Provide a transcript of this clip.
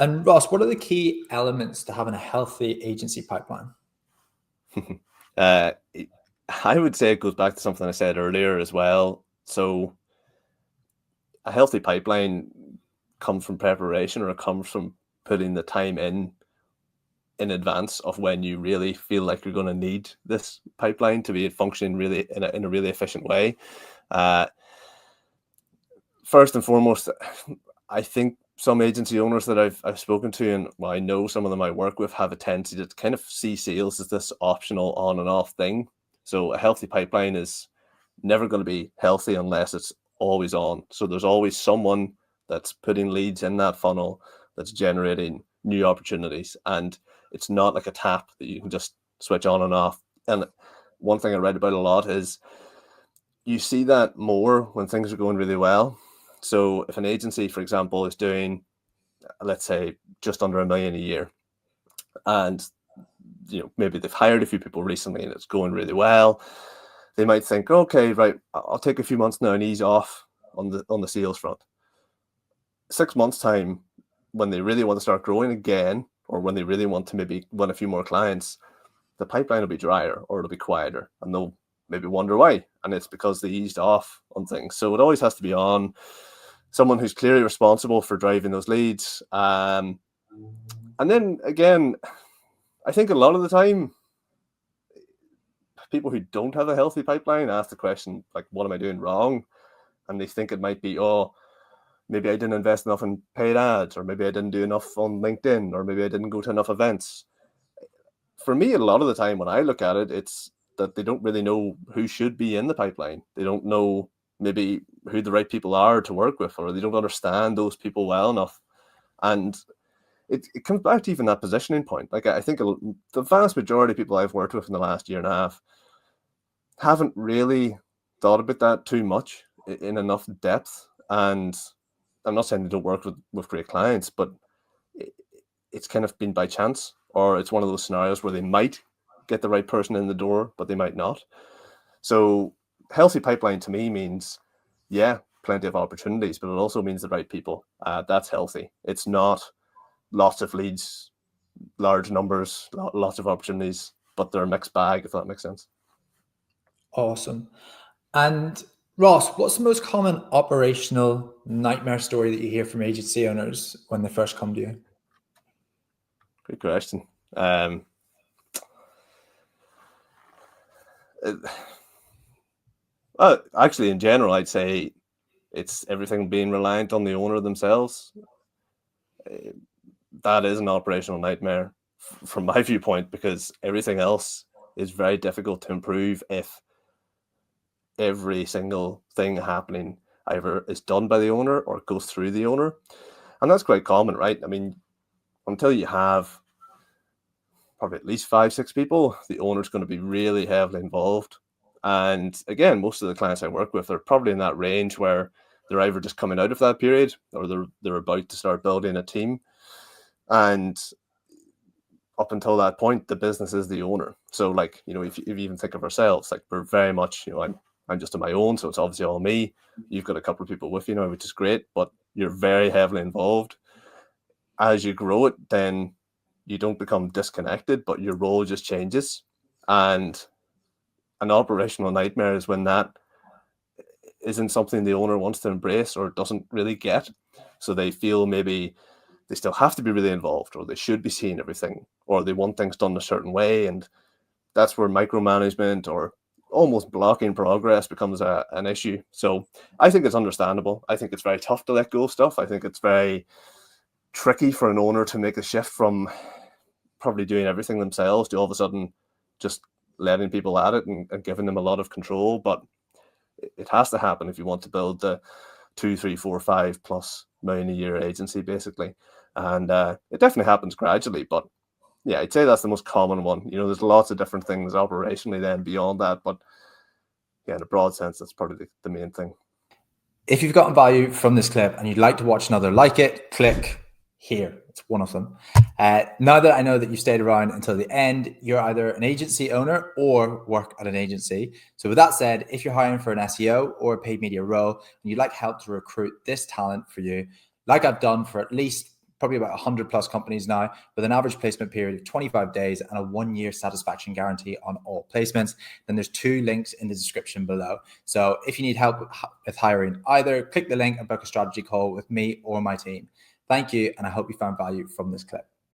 And Ross, what are the key elements to having a healthy agency pipeline? I would say it goes back to something I said earlier as well. So a healthy pipeline comes from preparation, or it comes from putting the time in advance of when you really feel like you're going to need this pipeline to be functioning really in a really efficient way. First and foremost, I think some agency owners that I've spoken to, and I know some of them I work with, have a tendency to kind of see sales as this optional on and off thing. So a healthy pipeline is never going to be healthy unless it's always on. So there's always someone that's putting leads in that funnel, that's generating new opportunities, and it's not like a tap that you can just switch on and off. And one thing I read about a lot is you see that more when things are going really well. So if an agency, for example, is doing, let's say, just under $1 million a year, and maybe they've hired a few people recently and it's going really well, they might think, okay, right, I'll take a few months now and ease off on the sales front. 6 months time, when they really want to start growing again, or when they really want to maybe win a few more clients, the pipeline will be drier or it'll be quieter, and they'll maybe wonder why. And it's because they eased off on things. So it always has to be on someone who's clearly responsible for driving those leads. And then again, I think a lot of the time, people who don't have a healthy pipeline ask the question, like, what am I doing wrong? And they think it might be, oh, maybe I didn't invest enough in paid ads, or maybe I didn't do enough on LinkedIn, or maybe I didn't go to enough events. For me, a lot of the time when I look at it, it's that they don't really know who should be in the pipeline. They don't know maybe who the right people are to work with, or they don't understand those people well enough. And it comes back to even that positioning point. Like, I think the vast majority of people I've worked with in the last year and a half haven't really thought about that too much in enough depth. And I'm not saying they don't work with great clients, but it's kind of been by chance, or it's one of those scenarios where they might get the right person in the door, but they might not. So healthy pipeline to me means, yeah, plenty of opportunities, but it also means the right people. That's healthy. It's not lots of leads, large numbers, lots of opportunities, but they're a mixed bag, if that makes sense. Awesome. And Ross, what's the most common operational nightmare story that you hear from agency owners when they first come to you? Good question. Actually, in general, I'd say it's everything being reliant on the owner themselves. That is an operational nightmare from my viewpoint, because everything else is very difficult to improve if every single thing happening either is done by the owner or goes through the owner. And that's quite common, right? I mean, until you have probably at least 5-6 people, the owner's going to be really heavily involved. And again, most of the clients I work with are probably in that range where they're either just coming out of that period, or they're about to start building a team. And up until that point, the business is the owner. So, like, if you even think of ourselves, like, we're very much, I'm just on my own, so it's obviously all me. You've got a couple of people with you now, which is great, but you're very heavily involved. As you grow it, then you don't become disconnected, but your role just changes. And an operational nightmare is when that isn't something the owner wants to embrace or doesn't really get. So they feel maybe they still have to be really involved, or they should be seeing everything, or they want things done a certain way. And that's where micromanagement or almost blocking progress becomes an issue. So I think it's understandable. I think it's very tough to let go of stuff. I think it's very tricky for an owner to make a shift from probably doing everything themselves to all of a sudden just letting people at it and giving them a lot of control. But it has to happen if you want to build the 2, 3, 4, 5+ million a year agency, basically. And it definitely happens gradually, but yeah, I'd say that's the most common one. There's lots of different things operationally then beyond that, but yeah, in a broad sense, that's probably the main thing. If you've gotten value from this clip and you'd like to watch another like it, click here. It's one of them. Now that I know that you stayed around until the end, you're either an agency owner or work at an agency. So with that said, if you're hiring for an SEO or a paid media role and you'd like help to recruit this talent for you, like I've done for at least probably about 100 plus companies now, with an average placement period of 25 days and a 1-year satisfaction guarantee on all placements. Then there's 2 links in the description below. So if you need help with hiring, either click the link and book a strategy call with me or my team. Thank you, and I hope you found value from this clip.